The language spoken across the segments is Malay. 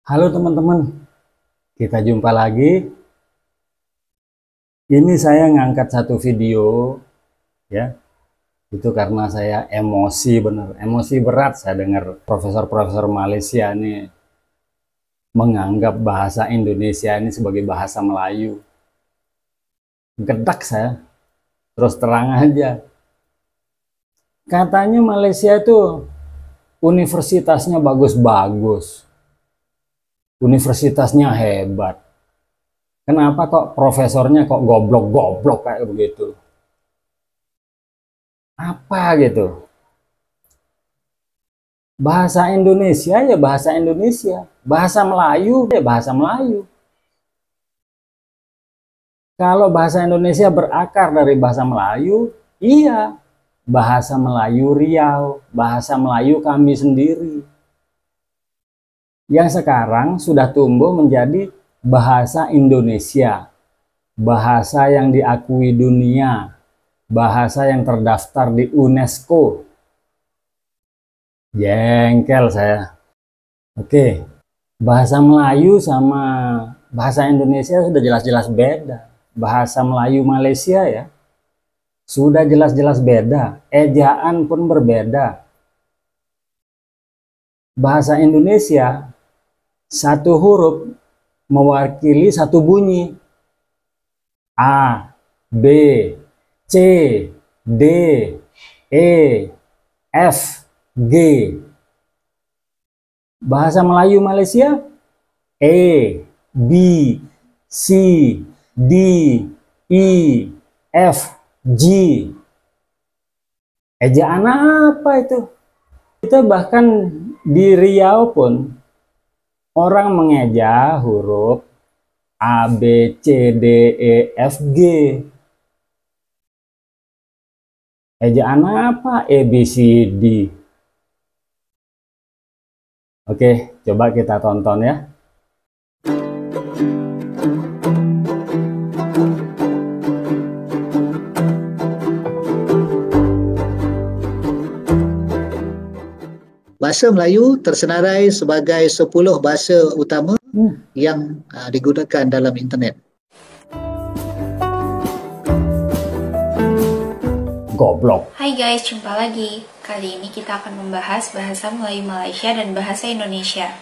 Halo teman-teman, kita jumpa lagi. Ini saya ngangkat satu video ya. Itu karena saya emosi bener, emosi berat saya dengar profesor-profesor Malaysia ini menganggap bahasa Indonesia ini sebagai bahasa Melayu. Gedak saya, terus terang aja. Katanya Malaysia itu universitasnya bagus-bagus, universitasnya hebat. Kenapa kok profesornya kok goblok-goblok kayak begitu? Apa gitu? Bahasa Indonesia ya bahasa Indonesia. Bahasa Melayu ya bahasa Melayu. Kalau bahasa Indonesia berakar dari bahasa Melayu, iya. Bahasa Melayu Riau, bahasa Melayu kami sendiri. Yang sekarang sudah tumbuh menjadi bahasa Indonesia. Bahasa yang diakui dunia. Bahasa yang terdaftar di UNESCO. Jengkel saya. Oke, bahasa Melayu sama bahasa Indonesia sudah jelas-jelas beda. Bahasa Melayu Malaysia ya, sudah jelas-jelas beda. Ejaan pun berbeda. Bahasa Indonesia, satu huruf mewakili satu bunyi. A, B, C, D, E, F, G. Bahasa Melayu Malaysia, E, B, C, D, E, F, G. Ejaan apa itu? Kita bahkan di Riau pun orang mengeja huruf A, B, C, D, E, F, G. Ejaan apa? E, B, C, D. Oke, coba kita tonton ya. Bahasa Melayu tersenarai sebagai 10 bahasa utama yang digunakan dalam internet. Goblok. Hai guys, jumpa lagi. Kali ini kita akan membahas bahasa Melayu Malaysia dan bahasa Indonesia.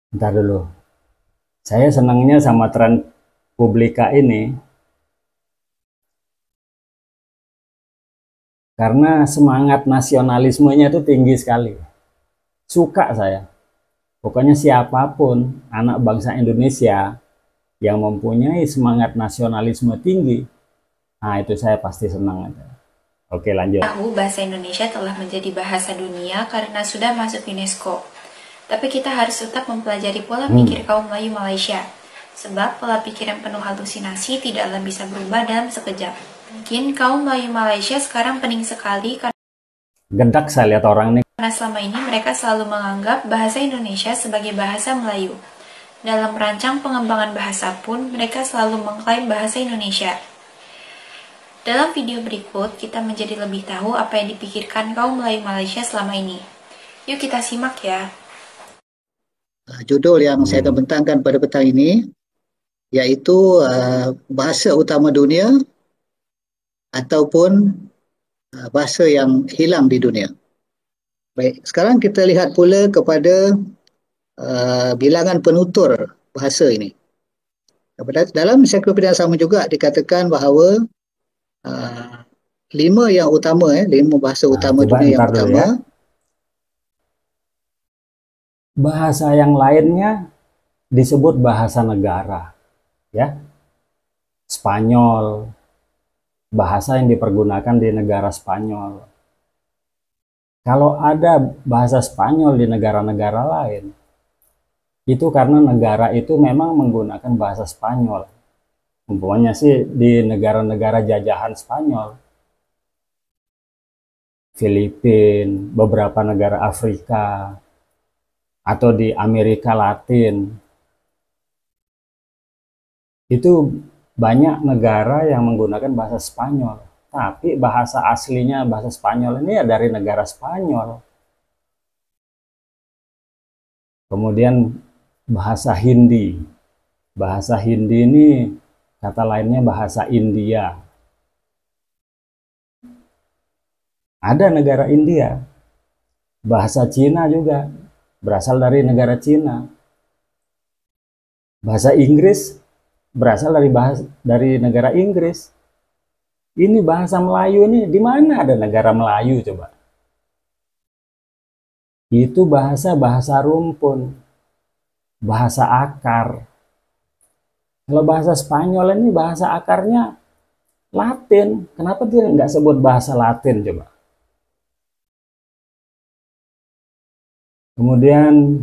Bentar dulu. Saya senangnya sama tren Publika ini karena semangat nasionalismenya itu tinggi sekali. Suka saya. Pokoknya siapapun anak bangsa Indonesia yang mempunyai semangat nasionalisme tinggi, nah itu saya pasti senang aja. Oke, lanjut. Tahu bahasa Indonesia telah menjadi bahasa dunia karena sudah masuk UNESCO. Tapi kita harus tetap mempelajari pola pikir kaum Melayu Malaysia. Sebab pola pikir yang penuh halusinasi tidaklah bisa berubah dalam sekejap. Mungkin kaum Melayu Malaysia sekarang pening sekali Gendak saya lihat orang ini. karena selama ini mereka selalu menganggap bahasa Indonesia sebagai bahasa Melayu. Dalam merancang pengembangan bahasa pun, mereka selalu mengklaim bahasa Indonesia. Dalam video berikut, kita menjadi lebih tahu apa yang dipikirkan kaum Melayu Malaysia selama ini. Yuk kita simak ya. Judul yang saya akan bentangkan pada petang ini iaitu bahasa utama dunia ataupun bahasa yang hilang di dunia. Baik, sekarang kita lihat pula kepada bilangan penutur bahasa ini. Dalam ensiklopedia sama juga dikatakan bahawa 5 yang utama, 5 bahasa utama dunia yang utama. Ya. Bahasa yang lainnya disebut bahasa negara, ya. Spanyol, bahasa yang dipergunakan di negara Spanyol. Kalau ada bahasa Spanyol di negara-negara lain, itu karena negara itu memang menggunakan bahasa Spanyol. Umpamanya sih di negara-negara jajahan Spanyol, Filipina, beberapa negara Afrika, atau di Amerika Latin. Itu banyak negara yang menggunakan bahasa Spanyol. Tapi bahasa aslinya bahasa Spanyol ini ya dari negara Spanyol. Kemudian bahasa Hindi. Bahasa Hindi ini kata lainnya bahasa India. Ada negara India. Bahasa Cina juga berasal dari negara Cina. Bahasa Inggris berasal dari negara Inggris. Ini bahasa Melayu ini di mana ada negara Melayu coba? Itu bahasa rumpun, bahasa akar. Kalau bahasa Spanyol ini bahasa akarnya Latin. Kenapa dia nggak sebut bahasa Latin coba? Kemudian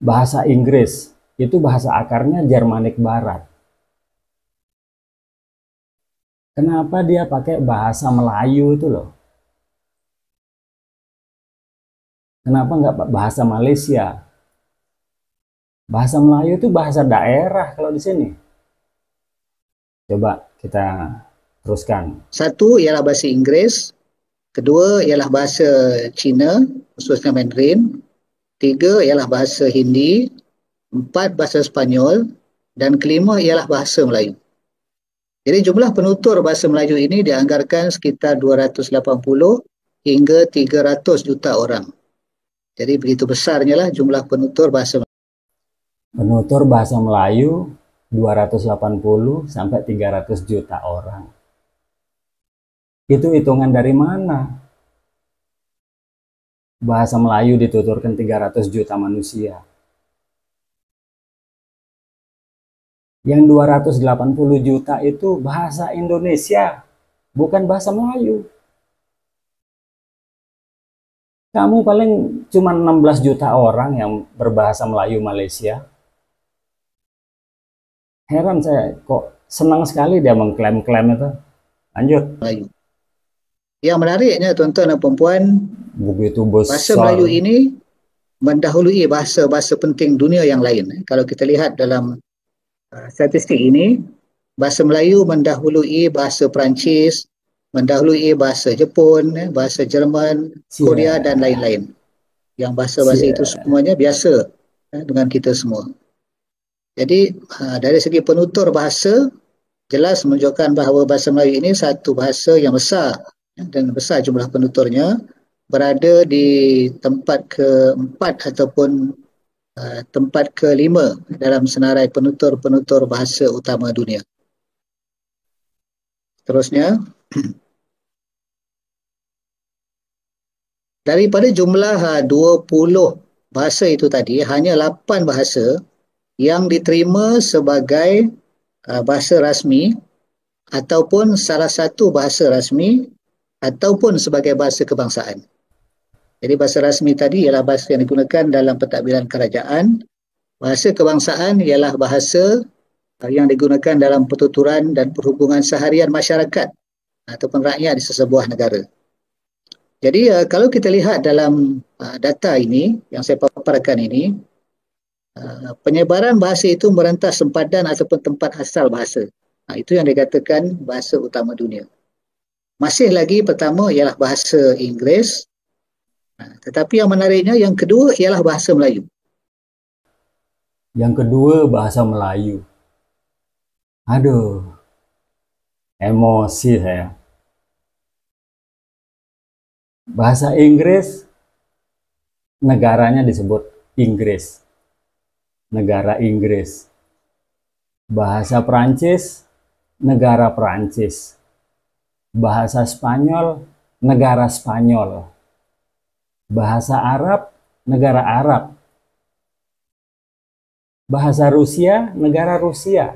bahasa Inggris itu bahasa akarnya Jermanik Barat. Kenapa dia pakai bahasa Melayu itu loh? Kenapa nggak bahasa Malaysia? Bahasa Melayu itu bahasa daerah kalau di sini. Coba kita teruskan. Satu ialah bahasa Inggris, kedua ialah bahasa Cina, khususnya Mandarin, tiga ialah bahasa Hindi, empat bahasa Spanyol, dan kelima ialah bahasa Melayu. Jadi jumlah penutur bahasa Melayu ini dianggarkan sekitar 280 hingga 300 juta orang. Jadi begitu besarnya lah jumlah penutur bahasa Melayu. Penutur bahasa Melayu 280 sampai 300 juta orang. Itu hitungan dari mana? Bahasa Melayu dituturkan 300 juta manusia. Yang 280 juta itu bahasa Indonesia, bukan bahasa Melayu. Kamu paling cuma 16 juta orang yang berbahasa Melayu Malaysia. Heran saya, kok senang sekali dia mengklaim-klaim itu. Lanjut. Melayu. Yang menariknya tuan-tuan dan puan, begitu besar. Bahasa Melayu ini mendahului bahasa-bahasa penting dunia yang lain. Kalau kita lihat dalam statistik ini, bahasa Melayu mendahului bahasa Perancis, mendahului bahasa Jepun, bahasa Jerman, Korea dan lain-lain. Yang bahasa-bahasa itu semuanya biasa dengan kita semua. Jadi dari segi penutur bahasa, jelas menunjukkan bahawa bahasa Melayu ini satu bahasa yang besar dan besar jumlah penuturnya, berada di tempat keempat ataupun tempat kelima dalam senarai penutur-penutur bahasa utama dunia. Terusnya, daripada jumlah 20 bahasa itu tadi, hanya 8 bahasa yang diterima sebagai bahasa rasmi ataupun salah satu bahasa rasmi ataupun sebagai bahasa kebangsaan. Jadi bahasa rasmi tadi ialah bahasa yang digunakan dalam pentadbiran kerajaan. Bahasa kebangsaan ialah bahasa yang digunakan dalam pertuturan dan perhubungan seharian masyarakat ataupun rakyat di sesebuah negara. Jadi kalau kita lihat dalam data ini yang saya paparkan ini, penyebaran bahasa itu merentas sempadan ataupun tempat asal bahasa. Itu yang dikatakan bahasa utama dunia. Masih lagi pertama ialah bahasa Inggeris. Tetapi yang menariknya yang kedua ialah bahasa Melayu. Yang kedua bahasa Melayu. Aduh, emosi saya. Bahasa Inggris, negaranya disebut Inggris. Negara Inggris. Bahasa Perancis, negara Perancis. Bahasa Spanyol, negara Spanyol. Bahasa Arab, negara Arab. Bahasa Rusia, negara Rusia.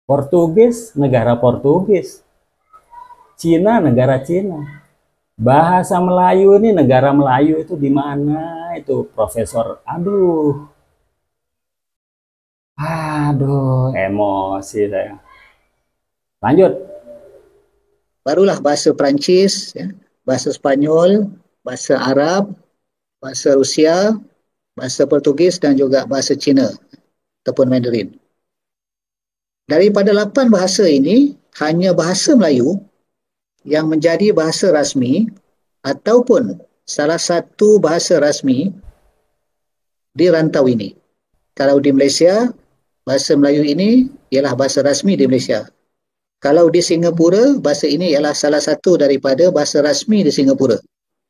Portugis, negara Portugis. Cina, negara Cina. Bahasa Melayu ini, negara Melayu itu di mana itu, Profesor? Aduh, emosi saya. Lanjut. Barulah bahasa Perancis, bahasa Spanyol, bahasa Arab, bahasa Rusia, bahasa Portugis dan juga bahasa Cina ataupun Mandarin. Daripada 8 bahasa ini, hanya bahasa Melayu yang menjadi bahasa rasmi ataupun salah satu bahasa rasmi di rantau ini. Kalau di Malaysia, bahasa Melayu ini ialah bahasa rasmi di Malaysia. Kalau di Singapura, bahasa ini ialah salah satu daripada bahasa rasmi di Singapura.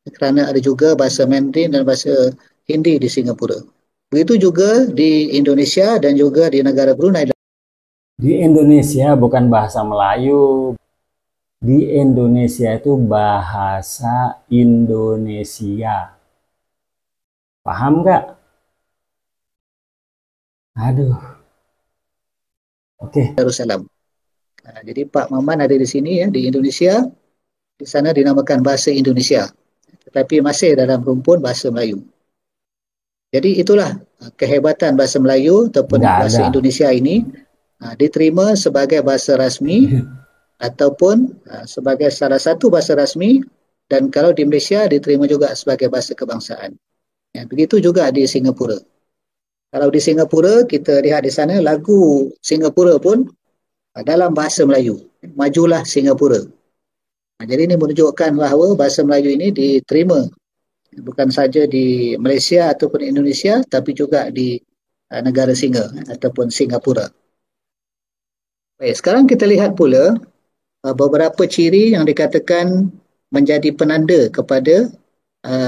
Kerana ada juga bahasa Mandarin dan bahasa Hindi di Singapura. Begitu juga di Indonesia dan juga di negara Brunei. Di Indonesia bukan bahasa Melayu. Di Indonesia itu bahasa Indonesia. Paham nggak? Aduh. Oke. Darussalam. Jadi Pak Maman ada di sini ya, di Indonesia. Di sana dinamakan bahasa Indonesia. Tetapi masih dalam rumpun bahasa Melayu. Jadi itulah kehebatan bahasa Melayu ataupun bahasa Indonesia ini diterima sebagai bahasa rasmi ataupun sebagai salah satu bahasa rasmi, dan kalau di Malaysia diterima juga sebagai bahasa kebangsaan. Ya, begitu juga di Singapura. Kalau di Singapura kita lihat di sana lagu Singapura pun dalam bahasa Melayu. Majulah Singapura. Jadi ini menunjukkan bahawa bahasa Melayu ini diterima bukan saja di Malaysia ataupun Indonesia, tapi juga di negara Singa ataupun Singapura. Baik, sekarang kita lihat pula beberapa ciri yang dikatakan menjadi penanda kepada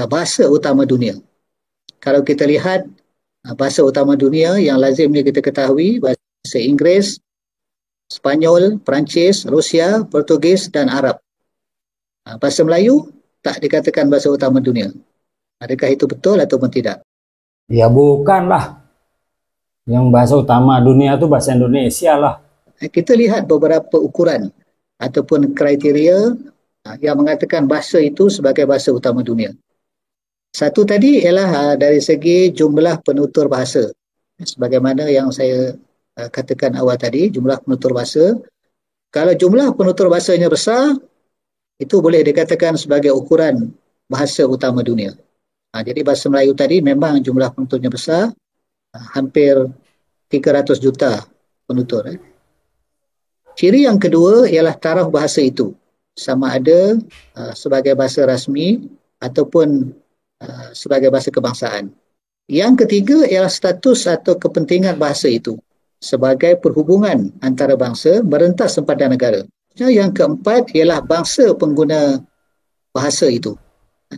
bahasa utama dunia. Kalau kita lihat bahasa utama dunia yang lazimnya kita ketahui, bahasa Inggeris, Sepanyol, Perancis, Rusia, Portugis dan Arab. Bahasa Melayu tak dikatakan bahasa utama dunia. Adakah itu betul ataupun tidak? Ya bukanlah. Yang bahasa utama dunia itu bahasa Indonesia lah. Kita lihat beberapa ukuran ataupun kriteria yang mengatakan bahasa itu sebagai bahasa utama dunia. Satu tadi ialah dari segi jumlah penutur bahasa. Sebagaimana yang saya katakan awal tadi, jumlah penutur bahasa. Kalau jumlah penutur bahasanya besar, itu boleh dikatakan sebagai ukuran bahasa utama dunia. Jadi bahasa Melayu tadi memang jumlah penuturnya besar, hampir 300 juta penutur. Ciri yang kedua ialah taraf bahasa itu, sama ada sebagai bahasa rasmi ataupun sebagai bahasa kebangsaan. Yang ketiga ialah status atau kepentingan bahasa itu sebagai perhubungan antara bangsa merentas sempadan negara. Yang keempat ialah bangsa pengguna bahasa itu.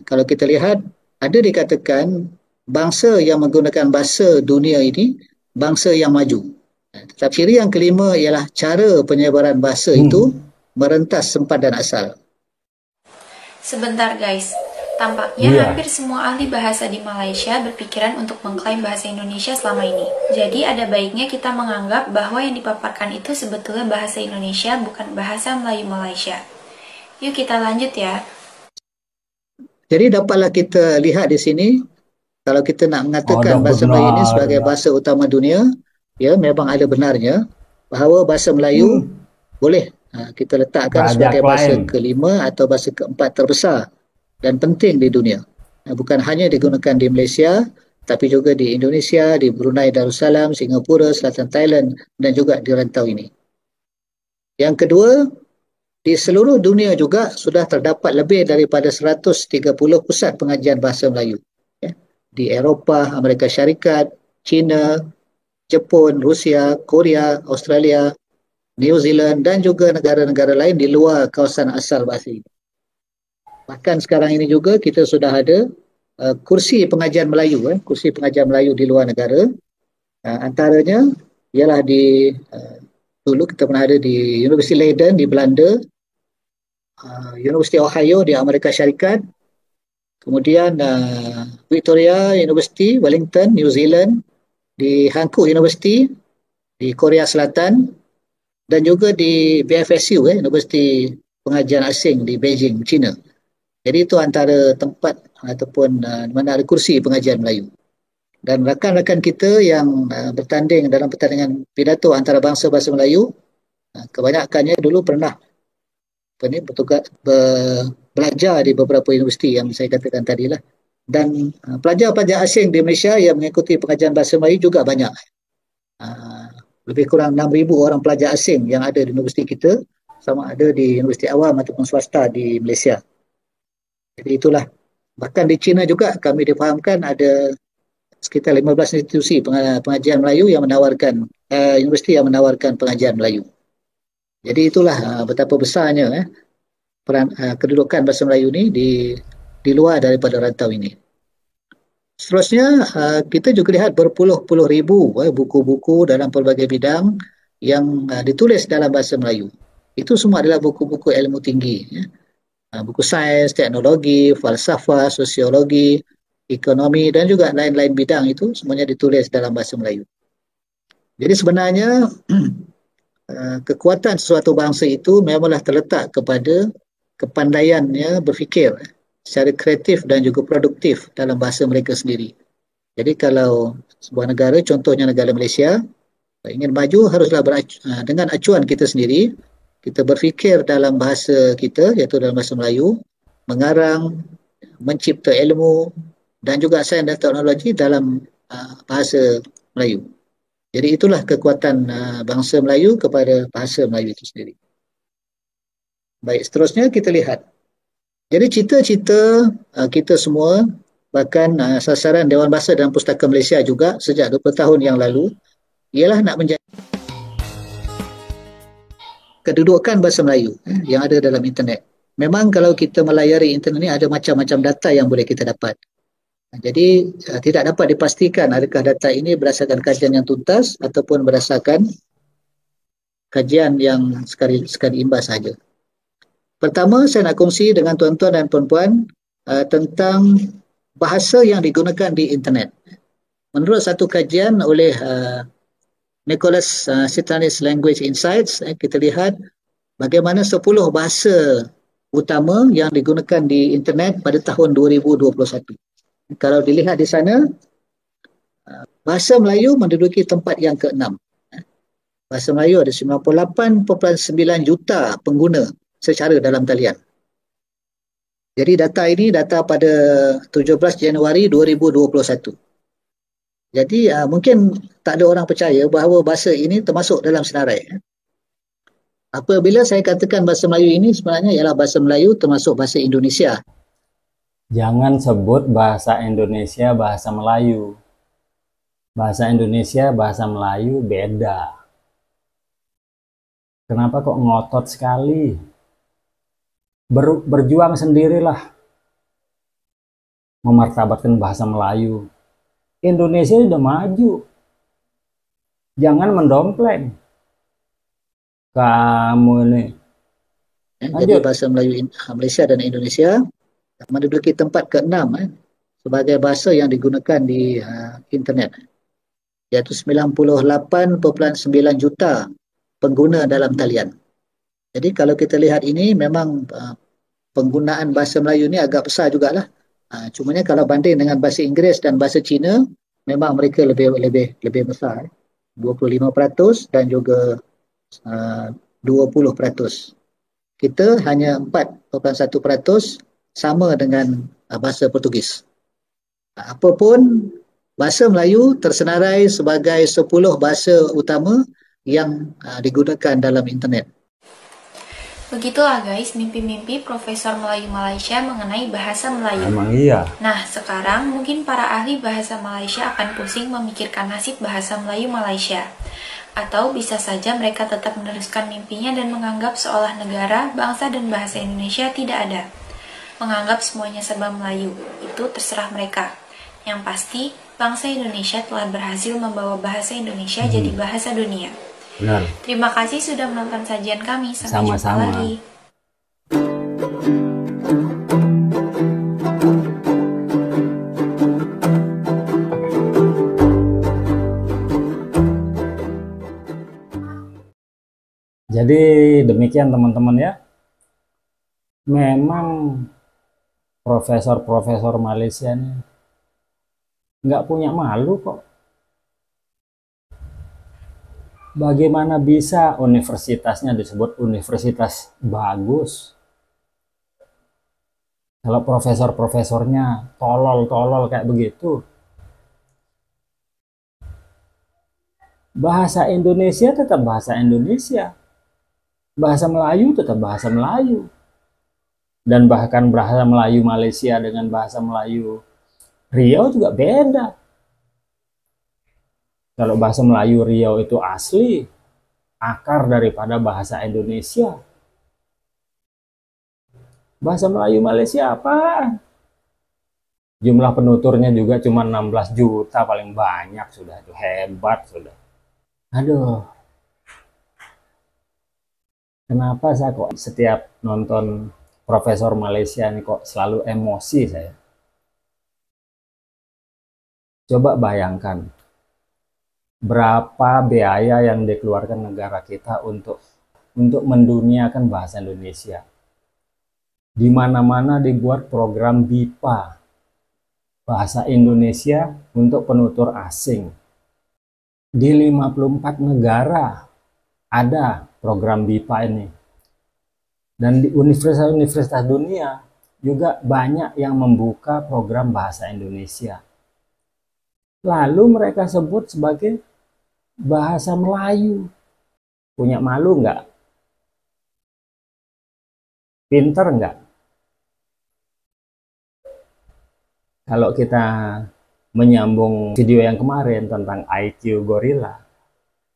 Kalau kita lihat, ada dikatakan bangsa yang menggunakan bahasa dunia ini bangsa yang maju. Tetapi ciri yang kelima ialah cara penyebaran bahasa itu merentas sempadan asal. Sebentar guys, tampaknya hampir semua ahli bahasa di Malaysia berpikiran untuk mengklaim bahasa Indonesia selama ini. Jadi ada baiknya kita menganggap bahwa yang dipaparkan itu sebetulnya bahasa Indonesia, bukan bahasa Melayu Malaysia. Yuk kita lanjut ya. Jadi dapatlah kita lihat di sini, kalau kita nak mengatakan bahasa Melayu ini sebagai bahasa utama dunia, ya memang ada benarnya bahawa bahasa Melayu boleh kita letakkan sebagai bahasa kelima atau bahasa keempat terbesar dan penting di dunia. Bukan hanya digunakan di Malaysia, tapi juga di Indonesia, di Brunei Darussalam, Singapura, Selatan Thailand dan juga di rantau ini. Yang kedua, di seluruh dunia juga sudah terdapat lebih daripada 130 pusat pengajian bahasa Melayu. Di Eropah, Amerika Syarikat, China, Jepun, Rusia, Korea, Australia, New Zealand dan juga negara-negara lain di luar kawasan asal bahasa ini. Bahkan sekarang ini juga kita sudah ada kursi pengajian Melayu, kursi pengajian Melayu di luar negara. Antaranya ialah di dulu kita pernah ada di Universiti Leiden di Belanda, University Ohio di Amerika Syarikat, kemudian Victoria University, Wellington, New Zealand, di Hankook University di Korea Selatan, dan juga di BFSU, Universiti Pengajian Asing di Beijing, China. Jadi itu antara tempat ataupun mana ada kursi pengajian Melayu. Dan rakan-rakan kita yang bertanding dalam pertandingan pidato antarabangsa bahasa Melayu, kebanyakannya dulu pernah belajar di beberapa universiti yang saya katakan tadilah. Dan pelajar-pelajar asing di Malaysia yang mengikuti pengajian bahasa Melayu juga banyak. Lebih kurang 6,000 orang pelajar asing yang ada di universiti kita, sama ada di universiti awam ataupun swasta di Malaysia. Jadi itulah Bahkan di China juga kami difahamkan ada sekitar 15 institusi pengajian Melayu yang menawarkan, universiti yang menawarkan pengajian Melayu. Jadi itulah betapa besarnya peran kedudukan bahasa Melayu ini di luar daripada rantau ini. Seterusnya, kita juga lihat berpuluh-puluh ribu buku-buku dalam pelbagai bidang yang ditulis dalam bahasa Melayu. Itu semua adalah buku-buku ilmu tinggi. Buku sains, teknologi, falsafah, sosiologi, ekonomi, dan juga lain-lain bidang itu semuanya ditulis dalam bahasa Melayu. Jadi sebenarnya kekuatan suatu bangsa itu memanglah terletak kepada kepandaiannya berfikir secara kreatif dan juga produktif dalam bahasa mereka sendiri. Jadi kalau sebuah negara, contohnya negara Malaysia, ingin maju haruslah dengan acuan kita sendiri, kita berfikir dalam bahasa kita, iaitu dalam bahasa Melayu, mengarang, mencipta ilmu dan juga sains dan teknologi dalam bahasa Melayu. Jadi itulah kekuatan bangsa Melayu kepada bahasa Melayu itu sendiri. Baik, seterusnya kita lihat. Jadi cita-cita kita semua, bahkan sasaran Dewan Bahasa dan Pustaka Malaysia juga sejak 20 tahun yang lalu, ialah nak menjadi kedudukan bahasa Melayu yang ada dalam internet. Memang kalau kita melayari internet ni ada macam-macam data yang boleh kita dapat. Jadi tidak dapat dipastikan adakah data ini berdasarkan kajian yang tuntas ataupun berdasarkan kajian yang sekali imbas sahaja. Pertama, saya nak kongsi dengan tuan-tuan dan puan-puan tentang bahasa yang digunakan di internet. Menurut satu kajian oleh Nicholas Sitanis Language Insights, kita lihat bagaimana 10 bahasa utama yang digunakan di internet pada tahun 2021. Kalau dilihat di sana, bahasa Melayu menduduki tempat yang ke-6. Bahasa Melayu ada 98.9 juta pengguna secara dalam talian. Jadi data ini data pada 17 Januari 2021. Jadi mungkin tak ada orang percaya bahawa bahasa ini termasuk dalam senarai. Apabila saya katakan bahasa Melayu ini sebenarnya ialah bahasa Melayu termasuk bahasa Indonesia. Jangan sebut bahasa Indonesia bahasa Melayu. Bahasa Indonesia bahasa Melayu beda. Kenapa kok ngotot sekali? Berjuang sendirilah memartabatkan bahasa Melayu. Indonesia sudah maju. Jangan mendompleng. Kamu ini. Jadi bahasa Melayu Malaysia dan Indonesia menduduki tempat ke-6 sebagai bahasa yang digunakan di internet, iaitu 98.9 juta pengguna dalam talian. Jadi kalau kita lihat ini memang penggunaan bahasa Melayu ini agak besar jugalah. Cumanya kalau banding dengan bahasa Inggeris dan bahasa Cina, memang mereka lebih besar, 25% dan juga 20%. Kita hanya 4.1% sama dengan bahasa Portugis. Apapun, bahasa Melayu tersenarai sebagai 10 bahasa utama yang digunakan dalam internet. Begitulah guys, mimpi-mimpi Profesor Melayu Malaysia mengenai bahasa Melayu. Emang iya. Nah, sekarang mungkin para ahli bahasa Malaysia akan pusing memikirkan nasib bahasa Melayu Malaysia. Atau bisa saja mereka tetap meneruskan mimpinya dan menganggap seolah negara, bangsa, dan bahasa Indonesia tidak ada. Menganggap semuanya serba Melayu, itu terserah mereka. Yang pasti, bangsa Indonesia telah berhasil membawa bahasa Indonesia jadi bahasa dunia. Benar. Terima kasih sudah menonton sajian kami. Sampai jumpa Sama-sama. lagi. Jadi demikian teman-teman ya. Memang profesor-profesor Malaysia ini nggak punya malu kok. Bagaimana bisa universitasnya disebut universitas bagus? Kalau profesor-profesornya tolol-tolol kayak begitu. Bahasa Indonesia tetap bahasa Indonesia. Bahasa Melayu tetap bahasa Melayu. Dan bahkan bahasa Melayu Malaysia dengan bahasa Melayu Riau juga beda. Kalau bahasa Melayu Riau itu asli, akar daripada bahasa Indonesia. Bahasa Melayu Malaysia apa? Jumlah penuturnya juga cuma 16 juta paling banyak, sudah itu hebat sudah. Aduh, kenapa saya kok setiap nonton Profesor Malaysia ini kok selalu emosi saya? Coba bayangkan berapa biaya yang dikeluarkan negara kita untuk menduniakan bahasa Indonesia. Di mana-mana dibuat program BIPA, bahasa Indonesia untuk penutur asing. Di 54 negara ada program BIPA ini. Dan di universitas-universitas dunia juga banyak yang membuka program bahasa Indonesia. Lalu mereka sebut sebagai bahasa Melayu. Punya malu nggak? Pinter nggak? Kalau kita menyambung video yang kemarin tentang IQ gorila,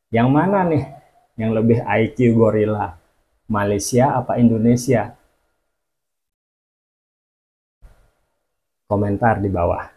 yang mana nih yang lebih IQ gorila? Malaysia apa Indonesia? Komentar di bawah.